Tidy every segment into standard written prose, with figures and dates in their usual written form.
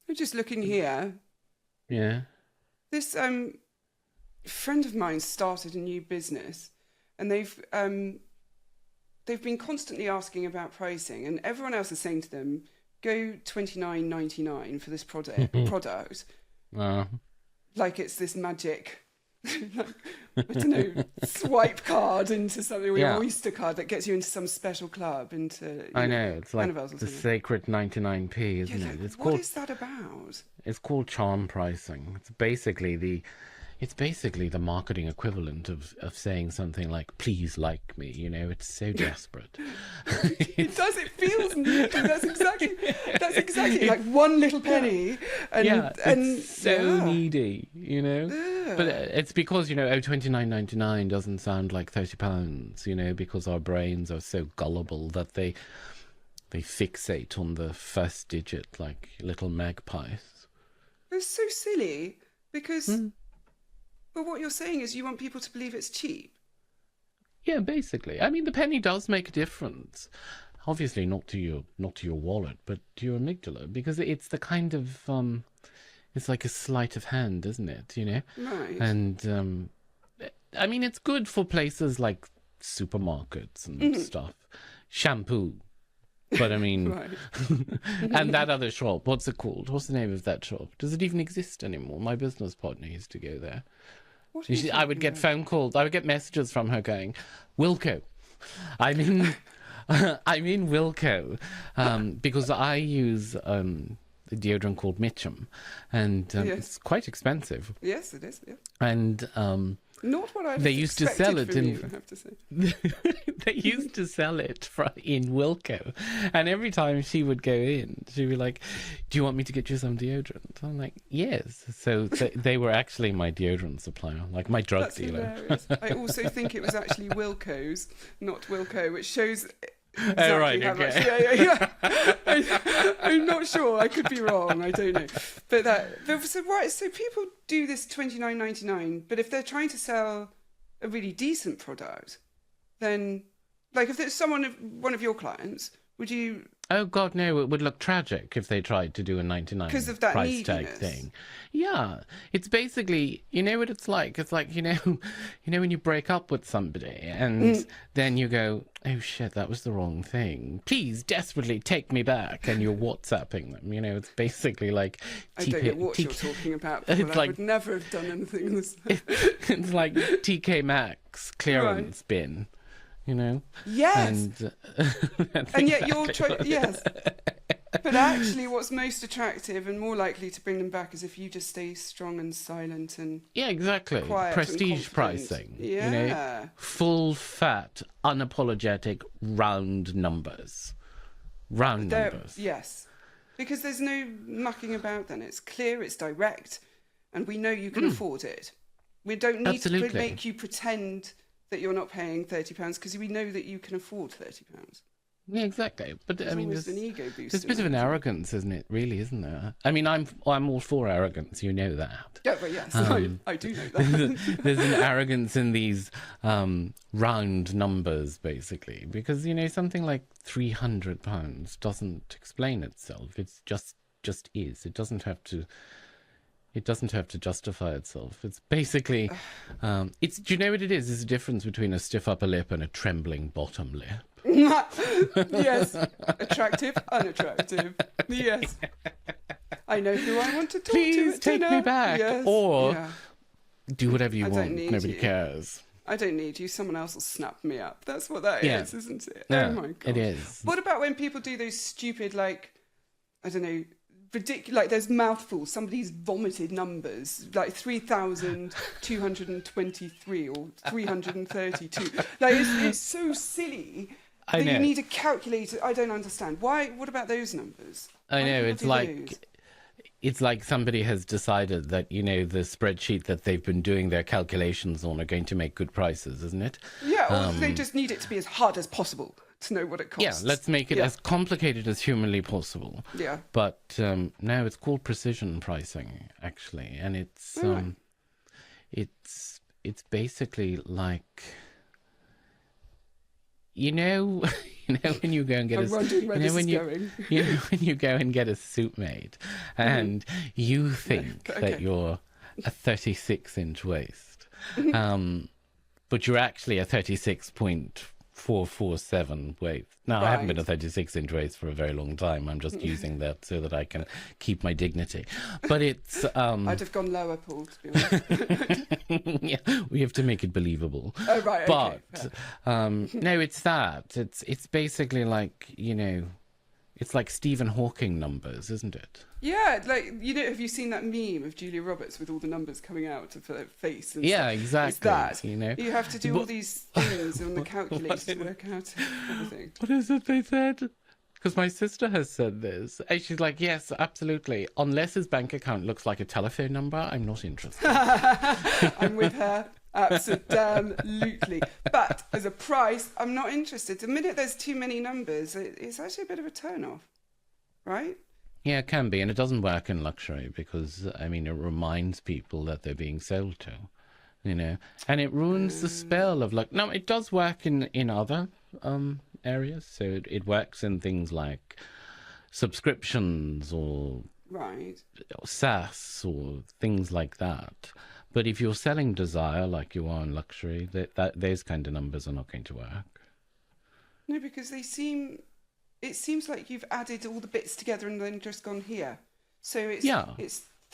I'm just looking here. Yeah. This friend of mine started a new business, and they've been constantly asking about pricing, and everyone else is saying to them, go $29.99 for this product. Like it's this magic, like, I don't know, swipe card into something, or your Oyster card that gets you into some special club, into I know, it's like Annabelle's or the something. sacred 99p, isn't it? It's What called is that about? it's called charm pricing. It's basically the marketing equivalent of saying something like, please like me, you know. It's so desperate. It does, it feels needy. That's exactly like one little penny. And it's so needy, you know. But it's because, you know, £29.99 doesn't sound like £30, you know, because our brains are so gullible that they fixate on the first digit like little magpies. It's so silly because but what you're saying is you want people to believe it's cheap. Yeah, basically. I mean, the penny does make a difference. Obviously, not to your wallet, but to your amygdala, because it's the kind of it's like a sleight of hand, isn't it? You know, Right. And I mean, it's good for places like supermarkets and stuff, shampoo. But I mean, Right. and that other shop, what's it called? What's the name of that shop? Does it even exist anymore? My business partner used to go there. I would get phone calls. I would get messages from her going, Wilco. I'm in Wilco because I use a deodorant called Mitchum, and it's quite expensive. Yes, it is. Yeah. And not what I they used to sell it in. I have to say. They used to sell it in Wilco, and every time she would go in, she'd be like, "Do you want me to get you some deodorant?" I'm like, "Yes." So they were actually my deodorant supplier, like my drug dealer. Hilarious. I also think it was actually Wilco's, not Wilco, which shows exactly how much. Yeah. I'm not sure. I could be wrong. I don't know. So people do this $29.99, but if they're trying to sell a really decent product, then, like, if there's one of your clients, would you? Oh God, no! It would look tragic if they tried to do a 99 because of that price tag neediness. thing. Yeah, it's basically, you know what it's like. It's like, you know when you break up with somebody and then you go, oh shit, that was the wrong thing. Please, desperately take me back, and you're WhatsApping them. You know, it's basically like. I don't know what you're talking about. I would never have done anything this. It's like TK Maxx clearance bin. You know? Yes. And yet you're yes. But actually what's most attractive and more likely to bring them back is if you just stay strong and silent and exactly. Quiet Prestige and pricing. Yeah. You know? Full fat, unapologetic, round numbers. Numbers. Yes. Because there's no mucking about then. It's clear, it's direct, and we know you can afford it. We don't need to make you pretend that you're not paying £30 because we know that you can afford £30. Yeah, exactly. But I mean, there's an ego boost. There's a bit of an arrogance, isn't it? Really, isn't there? I mean, I'm all for arrogance. You know that. Yeah, but yes, I do know that. There's an arrogance in these round numbers, basically, because you know something like £300 doesn't explain itself. It's just is. It doesn't have to. It doesn't have to justify itself. It's basically, do you know what it is? There's a difference between a stiff upper lip and a trembling bottom lip. Yes. Attractive, unattractive. Yes. I know who I want to talk to. Please take me back. Yes. Or do whatever you want. Nobody you. cares. I don't need you. Someone else will snap me up. That's what that is, isn't it? Yeah, oh my God. It is. What about when people do those stupid, like, I don't know, ridiculous, like there's mouthfuls, somebody's vomited numbers, like 3,223 or 332. Like it's so silly that you need a calculator. I don't understand. Why? What about those numbers? I know, it's like somebody has decided that, you know, the spreadsheet that they've been doing their calculations on are going to make good prices, isn't it? Yeah, or they just need it to be as hard as possible to know what it costs. Yeah, let's make it as complicated as humanly possible. Yeah. But now it's called precision pricing, actually, and it's it's basically like you know, when you go and get I'm wondering where this is going. you know when you go and get a suit made, and you think that you're a 36-inch waist, but you're actually a 36.447 waist. Now, I haven't been a 36-inch waist for a very long time. I'm just using that so that I can keep my dignity. But it's... I'd have gone lower, Paul, to be honest. yeah, we have to make it believable. Oh, right, but, okay. no, it's that. It's basically like, you know, it's like Stephen Hawking numbers, isn't it? Yeah, like, you know, have you seen that meme of Julia Roberts with all the numbers coming out of her face? And yeah, stuff? exactly. It's that. You know, you have to do all these things on the calculator to work out everything. What is it they said? Because my sister has said this. And she's like, yes, absolutely. Unless his bank account looks like a telephone number, I'm not interested. I'm with her. Absolutely. But as a price, I'm not interested. The minute there's too many numbers, it's actually a bit of a turn-off, right? Yeah, it can be. And it doesn't work in luxury because, I mean, it reminds people that they're being sold to, you know. And it ruins the spell of, like... No, it does work in other areas. So it works in things like subscriptions or SaaS or things like that. But if you're selling desire like you are in luxury, that those kind of numbers are not going to work. No, because it seems like you've added all the bits together and then just gone here. So it's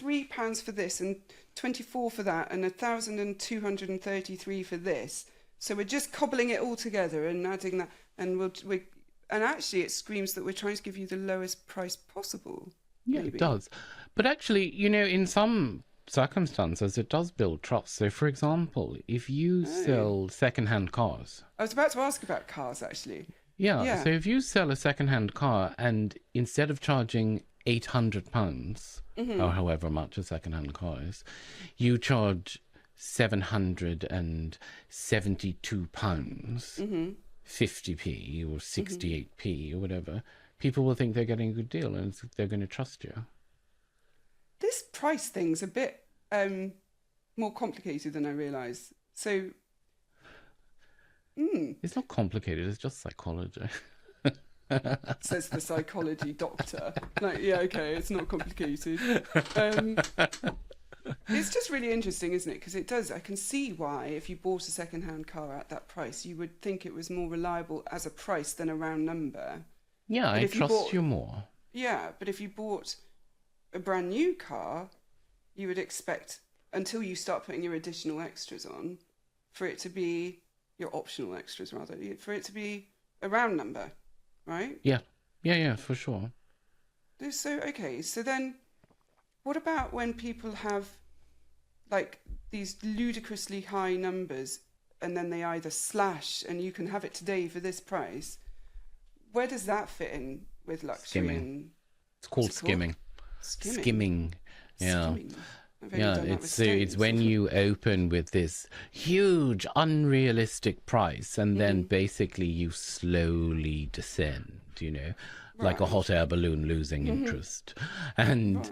£3 for this and 24 for that and 1,233 for this. So we're just cobbling it all together and adding that, and and actually it screams that we're trying to give you the lowest price possible. Yeah, maybe. It does. But actually, you know, in some circumstances, it does build trust. So, for example, if you sell second-hand cars... I was about to ask about cars, actually. Yeah, so if you sell a second-hand car and instead of charging £800, or however much a second-hand car is, you charge £772, 50p or 68p or whatever, people will think they're getting a good deal and they're going to trust you. This price thing's a bit more complicated than I realised. So... It's not complicated, it's just psychology. Says the psychology doctor. Like, yeah, okay, it's not complicated. It's just really interesting, isn't it? Because it does, I can see why if you bought a second-hand car at that price, you would think it was more reliable as a price than a round number. Yeah, I trust you more. Yeah, but if you bought a brand new car, you would expect, until you start putting your additional extras on, for it to be... your optional extras, rather, for it to be a round number, right? Yeah, for sure. So, okay, so then what about when people have, like, these ludicrously high numbers and then they either slash and you can have it today for this price? Where does that fit in with luxury? Skimming. It's called skimming. Skimming. Yeah. Skimming. Yeah, it's when you open with this huge unrealistic price and then basically you slowly descend, you know, like a hot air balloon losing interest. And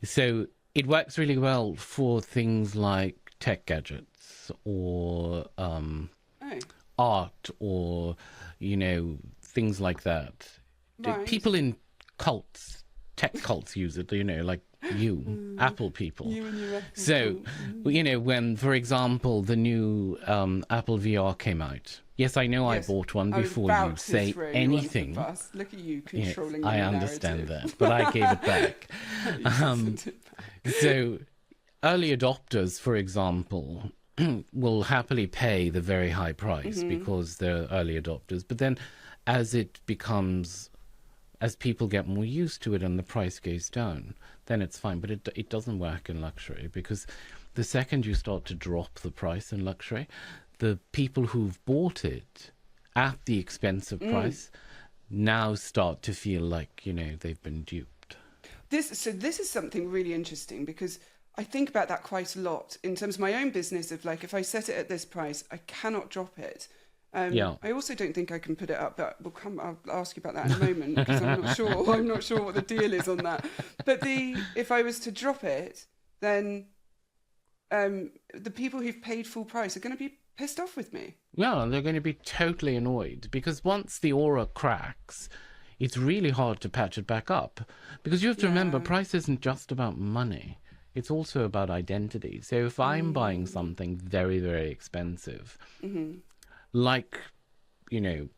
so it works really well for things like tech gadgets or art or, you know, things like that. People in cults, tech cults use it, you know, like Apple people. You and your Apple so, you know, when, for example, the new Apple VR came out. Yes, I know I bought one before you say anything. Look at you controlling. I understand that, but I gave it back. So, early adopters, for example, will happily pay the very high price because they're early adopters. But then, as people get more used to it and the price goes down, then it's fine. But it doesn't work in luxury because the second you start to drop the price in luxury, the people who've bought it at the expensive price now start to feel like, you know, they've been duped. This is something really interesting because I think about that quite a lot in terms of my own business of like, if I set it at this price, I cannot drop it. I also don't think I can put it up, but I'll ask you about that in a moment because I'm not sure what the deal is on that. But if I was to drop it, then the people who've paid full price are going to be pissed off with me. Well, they're going to be totally annoyed because once the aura cracks, it's really hard to patch it back up. Because you have to remember, price isn't just about money. It's also about identity. So if I'm buying something very, very expensive, like, you know,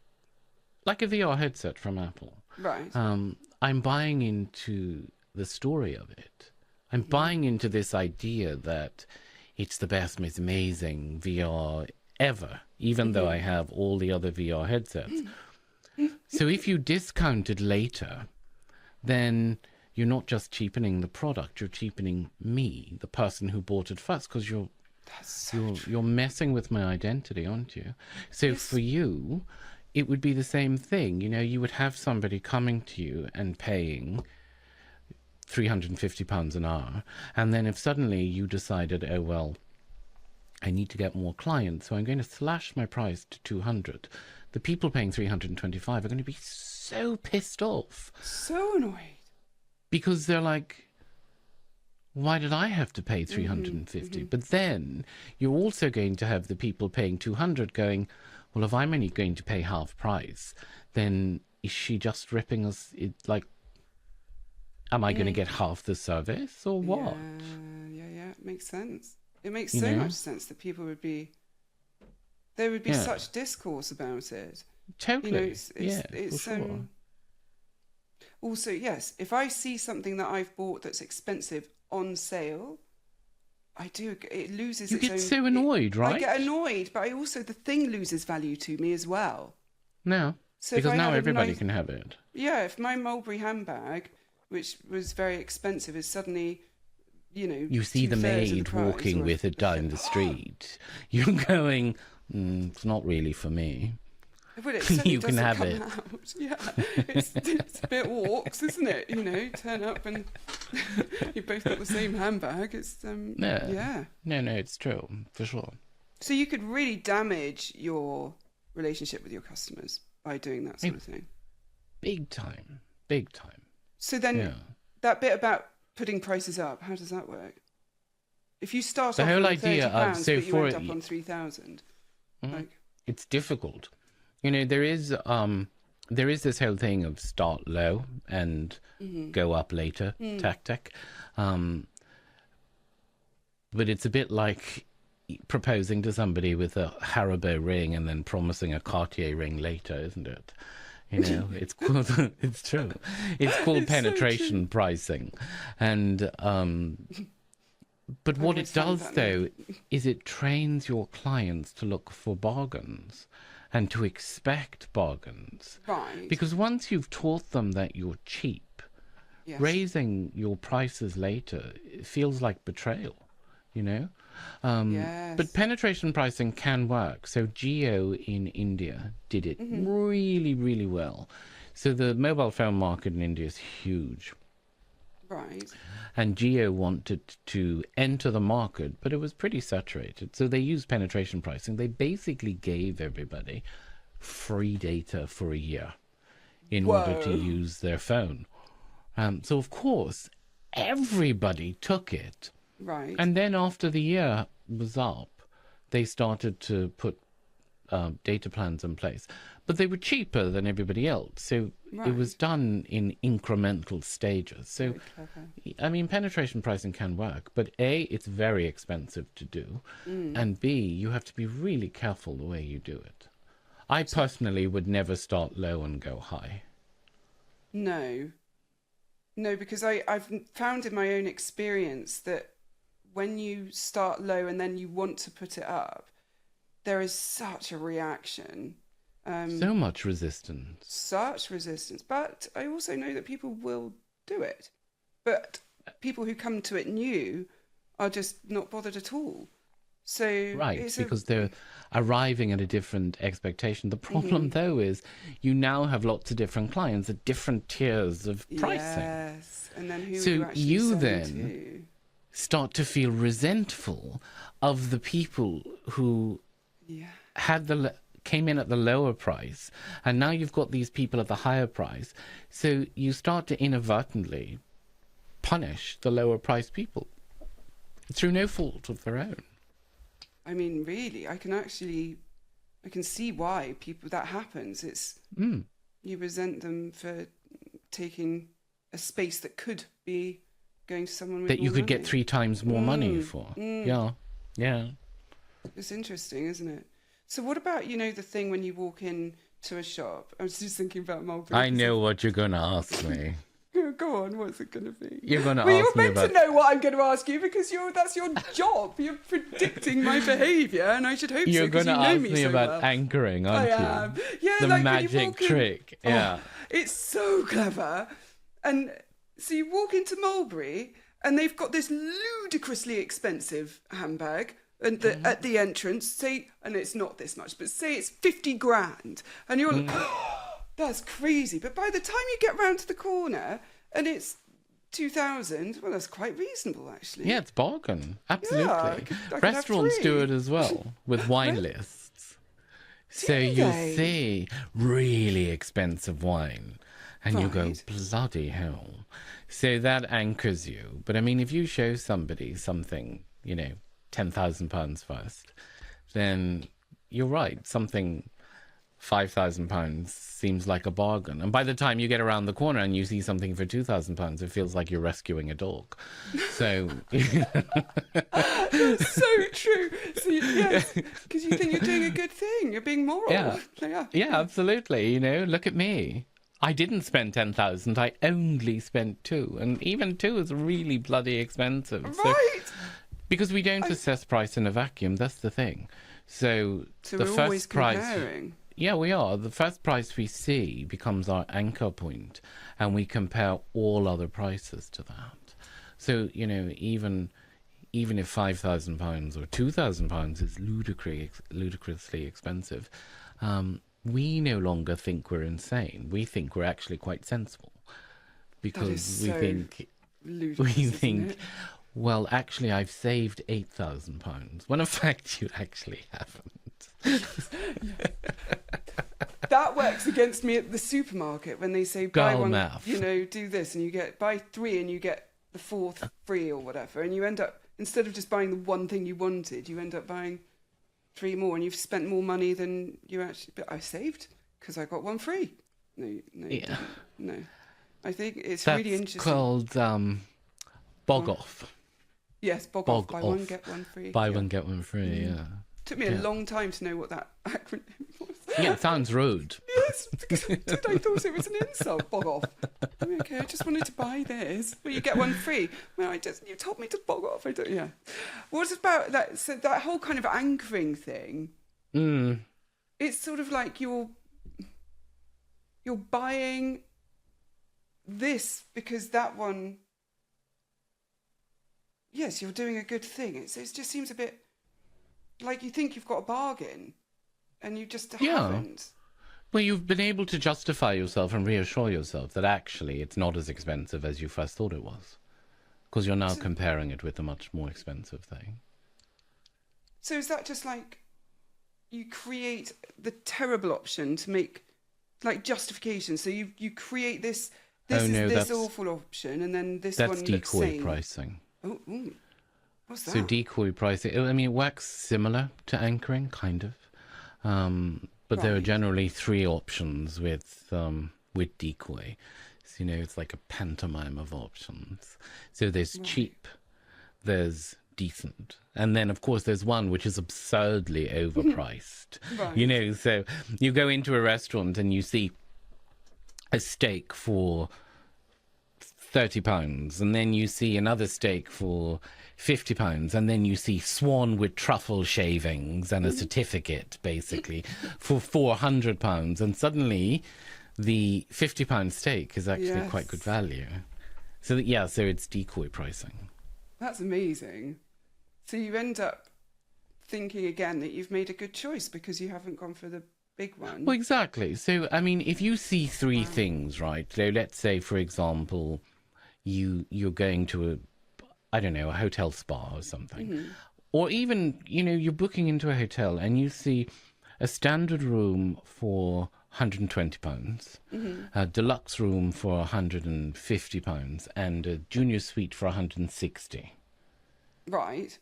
like a VR headset from Apple, Right. I'm buying into the story of it. I'm buying into this idea that it's the best, most amazing VR ever, even though I have all the other VR headsets. So if you discount it later, then you're not just cheapening the product, you're cheapening me, the person who bought it first, because you're messing with my identity, aren't you? So for you, it would be the same thing. You know, you would have somebody coming to you and paying £350 an hour, and then if suddenly you decided, oh well, I need to get more clients, so I'm going to slash my price to 200, the people paying 325 are going to be so pissed off, So annoyed. because they're like, why did I have to pay 350? But then you're also going to have the people paying 200 going, well, if I'm only going to pay half price, then is she just ripping us? Like, am I going to get half the service or what? Yeah. It makes sense. It makes so much sense that people would be... There would be such discourse about it. Totally. It's for sure. Also, yes, if I see something that I've bought that's expensive on sale, I do. It loses. You its get own, so annoyed, right? I get annoyed, but I also the thing loses value to me as well. No, So because if I now had a everybody nice- can have it. Yeah, if my Mulberry handbag, which was very expensive, is suddenly, you know, You see the 2/3 of maid price, walking or with it down the street. You're going, it's not really for me. Well, it certainly You can doesn't have come it. out. Yeah, it's a bit walks, isn't it? You know, turn up and you both got the same handbag. It's yeah. No, it's true, for sure. So you could really damage your relationship with your customers by doing that sort of thing. Big time. Big time. So then Yeah. that bit about putting prices up, how does that work? If you start The off whole on idea of- £30, so but you for end it- up on 3,000, like It's difficult. You know, there is this whole thing of start low and go up later tactic. But it's a bit like proposing to somebody with a Haribo ring and then promising a Cartier ring later, isn't it? You know, it's called, it's true. It's called penetration pricing. And, but what always it found does that though, is it trains your clients to look for bargains and to expect bargains. right. Because once you've taught them that you're cheap, Yes. raising your prices later, it feels like betrayal, you know? Yes. But penetration pricing can work. So Jio in India did it really, really well. So the mobile phone market in India is huge. Right. And Jio wanted to enter the market, but it was pretty saturated. So they used penetration pricing. They basically gave everybody free data for a year in order to use their phone. So, of course, everybody took it. Right. And then after the year was up, they started to put data plans in place. But they were cheaper than everybody else. So it was done in incremental stages. So, I mean, penetration pricing can work. But A, it's very expensive to do. And B, you have to be really careful the way you do it. I personally would never start low and go high. No, because I've found in my own experience that when you start low and then you want to put it up, there is such a reaction. So much resistance. Such resistance. But I also know that people will do it. But people who come to it new are just not bothered at all. So Right, because they're arriving at a different expectation. The problem, though, is you now have lots of different clients at different tiers of pricing. Yes, and then who So are you actually you selling then to? start to feel resentful of the people who had came in at the lower price, and now you've got these people at the higher price. So you start to inadvertently punish the lower priced people through no fault of their own. I mean, really, I can see why that happens. It's you resent them for taking a space that could be going to someone with that more you could money. get 3 times more money for. Yeah. It's interesting, isn't it? So what about, the thing when you walk in to a shop? I was just thinking about Mulberry. I know what you're going to ask me. Go on, what's it going to be? You're going to well, ask me you're meant about... to know what I'm going to ask you because that's your job. You're predicting my behaviour, and I should hope You're so because going you to know ask me me so about well. anchoring, aren't you? I am. Yeah, the like magic when you walk in- trick. Yeah. It's so clever. And so you walk into Mulberry, and they've got this ludicrously expensive handbag. And at the entrance, and it's not this much, but say it's 50 grand. And you're like, that's crazy. But by the time you get round to the corner and it's 2,000, well, that's quite reasonable, actually. Yeah, it's bargain. Absolutely. Yeah, I could have Restaurants 3. do it as well with wine lists. So you they? see really expensive wine and you go, Right. bloody hell. So that anchors you. But I mean, if you show somebody something, £10,000 first, then you're right. Something £5,000 seems like a bargain. And by the time you get around the corner and you see something for £2,000, it feels like you're rescuing a dog. So That's so true. So yes, because you think you're doing a good thing. You're being moral. Yeah. Yeah, absolutely. Look at me. I didn't spend 10,000. I only spent 2, and even 2 is really bloody expensive. Right. Because we don't assess price in a vacuum. That's the thing. So the we're always first price. comparing. Yeah, we are. The first price we see becomes our anchor point, and we compare all other prices to that. So even if £5,000 or £2,000 is ludicrously expensive, we no longer think we're insane. We think we're actually quite sensible, because we think ludicrous, isn't it? well, actually, I've saved £8,000, when in fact you actually haven't. That works against me at the supermarket when they say buy Girl one, math. do this, and buy 3 and you get the 4th free or whatever, and you end up, instead of just buying the one thing you wanted, you end up buying 3 more, and you've spent more money than you actually. But I saved because I got 1 free. No, you didn't. No. I think it's That's really interesting. called bog off. Yes, bog off. Buy one get one free. Buy one get one free. Yeah. Took me a long time to know what that acronym was. Yeah, it sounds rude. Yes, because I thought it was an insult. Bog off. Okay, I just wanted to buy this. Well, you get 1 free. Well, you told me to bog off. Yeah. What about that? So that whole kind of anchoring thing. It's sort of like you're buying this because that one. Yes, you're doing a good thing. It just seems a bit like you think you've got a bargain, and you just haven't. Well, you've been able to justify yourself and reassure yourself that actually it's not as expensive as you first thought it was, because you're now comparing it with a much more expensive thing. So is that just like you create the terrible option to make like justification? So you create this awful option, and then this one looks decoy sane. pricing. Oh, what's that? So decoy pricing, I mean, it works similar to anchoring, kind of. But there are generally 3 options with decoy. So, it's like a pantomime of options. So there's cheap, there's decent, and then, of course, there's one which is absurdly overpriced. Right. So you go into a restaurant and you see a steak for £30, and then you see another steak for £50, and then you see swan with truffle shavings and a certificate, basically, for £400, and suddenly the £50 steak is actually quite good value. So so it's decoy pricing. That's amazing. So you end up thinking again that you've made a good choice because you haven't gone for the big one. Well, exactly. So, I mean, if you see 3 things, right? So let's say, for example, you're going to a hotel spa or something. Or even, you're booking into a hotel and you see a standard room for £120, a deluxe room for £150, and a junior suite for £160. Right.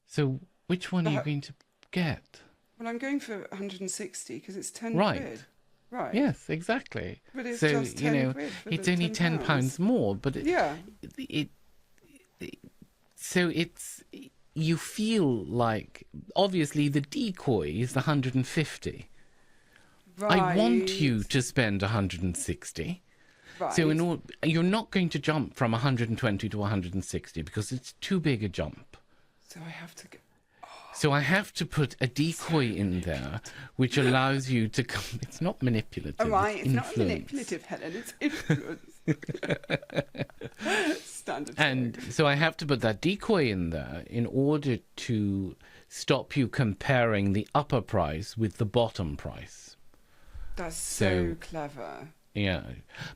So Which one are you going to get? Well, I'm going for 160 because it's 10 Right. quid. Right. Yes, exactly. But it's So, just 10 quid for it's the only £10 more, but Yeah. So it's, you feel like, obviously the decoy is the 150. Right. I want you to spend 160. Right. So you're not going to jump from 120 to 160 because it's too big a jump. So I have to get... So I have to put a decoy in there, which allows you to come. It's not manipulative. Oh, right. It's not influence. manipulative, Helen. It's influence. Standard. And joke. so I have to put that decoy in there in order to stop you comparing the upper price with the bottom price. That's so clever. Yeah,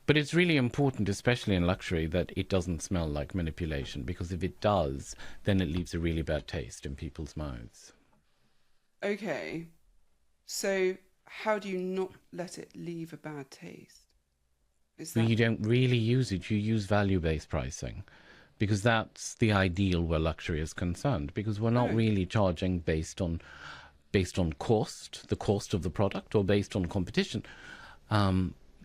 but it's really important, especially in luxury, that it doesn't smell like manipulation, because if it does, then it leaves a really bad taste in people's mouths. Okay. So how do you not let it leave a bad taste? Well, you don't really use it. You use value-based pricing, because that's the ideal where luxury is concerned, because we're not really charging based on cost, the cost of the product, or based on competition.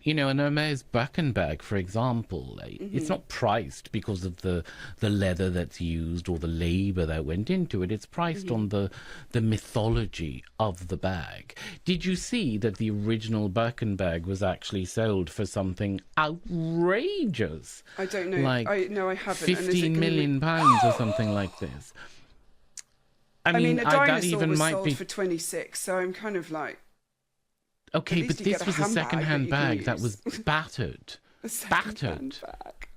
An Hermes Birkin bag, for example, it's not priced because of the leather that's used or the labor that went into it. It's priced on the mythology of the bag. Did you see that the original Birkin bag was actually sold for something outrageous? I don't know. Like No, I haven't. £15 million or something like this. I mean, a dinosaur that even was might sold be for 26, so I'm kind of like... Okay, but this was a second-hand bag that was use. battered. A second-hand bag.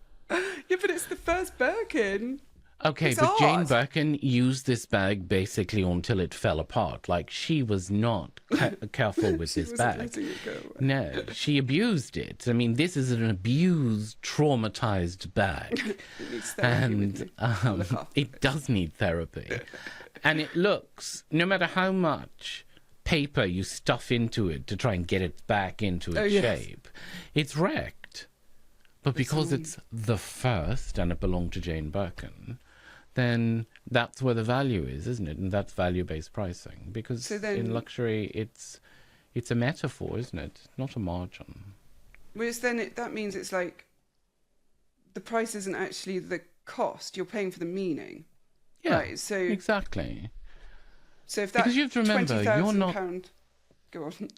Yeah, but it's the first Birkin. Okay, It's but Jane odd. Birkin used this bag basically until it fell apart. Like, she was not careful with She this wasn't bag. letting it go away. No, she abused it. I mean, this is an abused, traumatized bag. It needs therapy with me. And Look after it does need therapy. And it looks, no matter how much paper you stuff into it to try and get it back into its shape, it's wrecked. But because it's the first and it belonged to Jane Birkin, then that's where the value is, isn't it? And that's value-based pricing. Because in luxury, it's a metaphor, isn't it? Not a margin. Whereas then that means it's like the price isn't actually the cost. You're paying for the meaning. Yeah, right, so exactly. So if that's because you have to remember, you're not... Go on.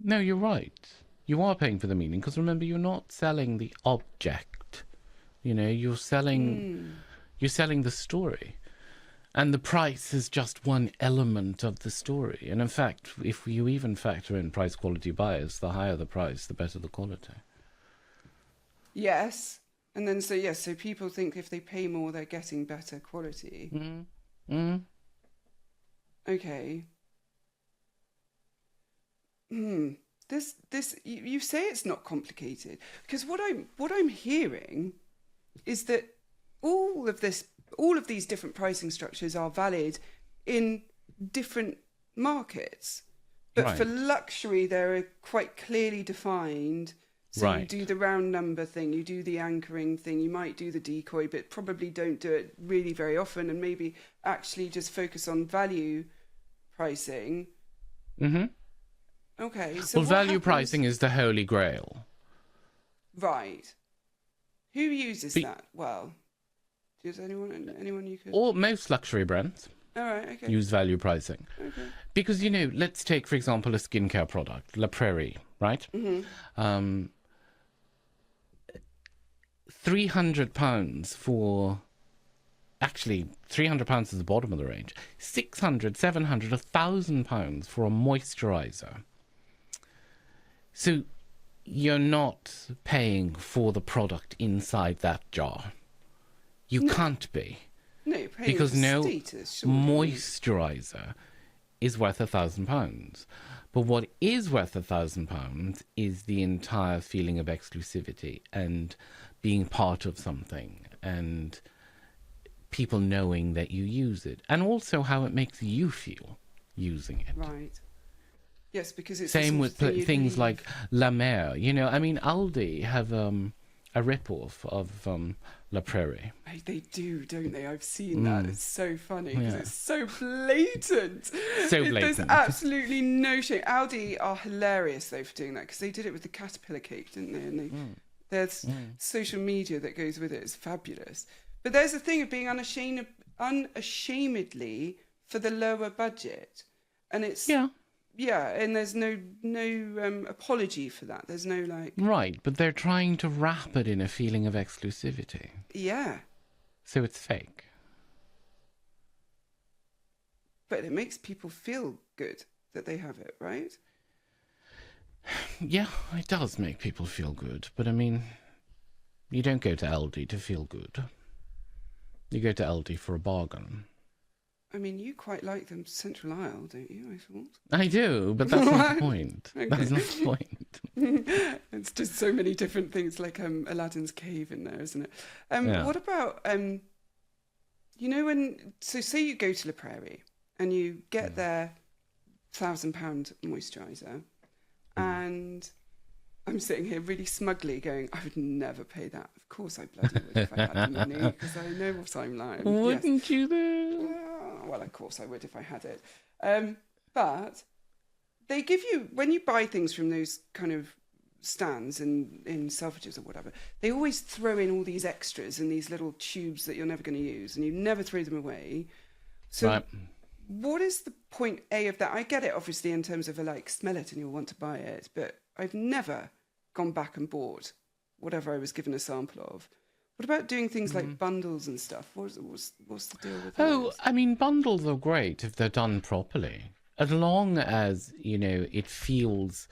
No, you're right. You are paying for the meaning, because remember, you're not selling the object. You're selling the story. And the price is just one element of the story. And in fact, if you even factor in price-quality bias, the higher the price, the better the quality. Yes. And then, so people think if they pay more, they're getting better quality. Okay. This you say it's not complicated, because what I'm hearing is that all of these different pricing structures are valid in different markets, but for luxury they're quite clearly defined. So you do the round number thing, you do the anchoring thing, you might do the decoy, but probably don't do it really very often, and maybe actually just focus on value pricing. Okay. So value pricing is the holy grail. Right. Who uses that? Well, does anyone you could... Or most luxury brands. All right, okay. Use value pricing. Okay. Because, let's take, for example, a skincare product, La Prairie, right? £300 for... Actually, £300 is the bottom of the range. £600, £700, £1,000 for a moisturiser. So you're not paying for the product inside that jar. You can't be. No, you're paying because for status, surely. Moisturiser is worth £1,000. But what is worth £1,000 is the entire feeling of exclusivity and being part of something and people knowing that you use it, and also how it makes you feel using it. Right. Yes, because it's same with things like La Mer. Aldi have a rip-off of La Prairie. They do, don't they? I've seen that. It's so funny because Yeah. it's so blatant. So There's blatant. absolutely no shame. Aldi are hilarious though for doing that because they did it with the caterpillar cake, didn't they? And there's social media that goes with it. It's fabulous. But there's a thing of being unashamedly for the lower budget, and it's and there's no apology for that. There's no like Right, but they're trying to wrap it in a feeling of exclusivity. yeah. So it's fake. But it makes people feel good that they have it, right? Yeah, it does make people feel good. But I mean, you don't go to Aldi to feel good. You go to Aldi for a bargain. I mean, you quite like the Central Aisle, don't you, I thought? I do, but that's not the point. Okay. That's not the point. It's just so many different things, like Aladdin's cave in there, isn't it? Yeah. What about, you know, so say you go to La Prairie and you get their £1,000 moisturiser, and I'm sitting here really smugly going, I would never pay that. Of course I bloody would if I had the money, because I know what I'm like. Wouldn't you though? Well, of course I would if I had it. But they give you, when you buy things from those kind of stands in Selfridges or whatever, they always throw in all these extras and these little tubes that you're never going to use, and you never throw them away. So Right. what is the point A of that? I get it, obviously, in terms of smell it and you'll want to buy it, but I've never gone back and bought whatever I was given a sample of. What about doing things like bundles and stuff? What's the deal with that? Oh, I mean, bundles are great if they're done properly. As long as, you know, it feels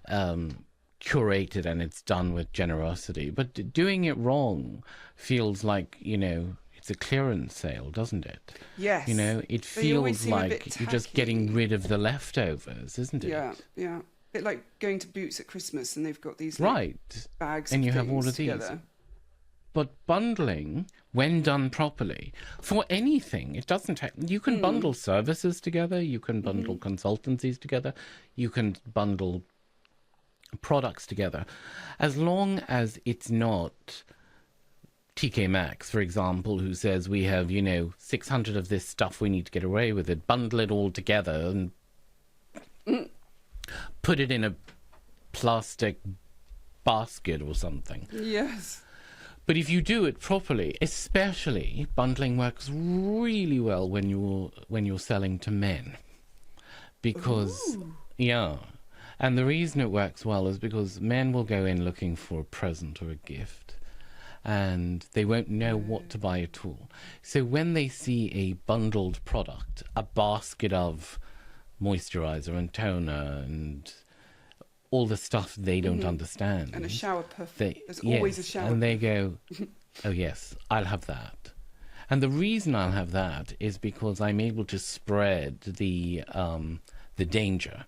curated and it's done with generosity. But doing it wrong feels like, you know, it's a clearance sale, doesn't it? Yes. You know, it They always feels seem a like bit you're just getting tacky. rid of the leftovers, isn't it? Yeah, yeah. A bit like going to Boots at Christmas and they've got these Right. bags And of you have all things of these. together. But bundling, when done properly, for anything, it doesn't have... You can bundle services together, you can bundle consultancies together, you can bundle products together. As long as it's not TK Maxx, for example, who says we have, you know, 600 of this stuff, we need to get away with it, bundle it all together and put it in a plastic basket or something. Yes. But if you do it properly, especially bundling works really well when you're selling to men, because and the reason it works well is because men will go in looking for a present or a gift, and they won't know what to buy at all. So when they see a bundled product, a basket of moisturizer and toner and all the stuff they don't understand. And a shower perfume. There's always a shower. And they go, oh yes, I'll have that. And the reason I'll have that is because I'm able to spread the danger.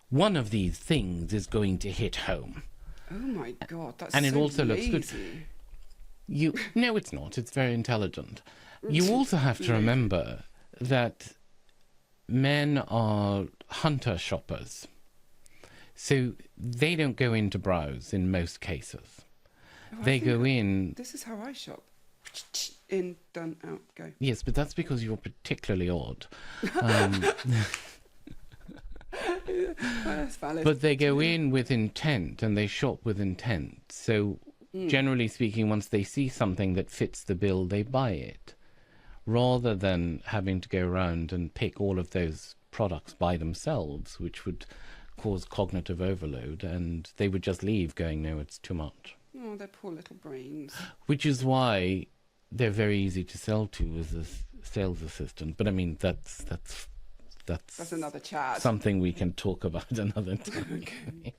One of these things is going to hit home. Oh my God, that's And it so also looks good. lazy. No, it's not. It's very intelligent. You also have to remember that men are hunter shoppers. So they don't go in to browse in most cases. Oh, I They think go in... This is how I shop. In, done, out, go. Yes, but that's because you're particularly odd. That's valid. But they go in with intent and they shop with intent. So generally speaking, once they see something that fits the bill, they buy it. Rather than having to go around and pick all of those products by themselves, which would cause cognitive overload, and they would just leave going, no, it's too much. Oh, their poor little brains. Which is why they're very easy to sell to as a sales assistant. But I mean, that's That's another chat. something we can talk about another time. Okay.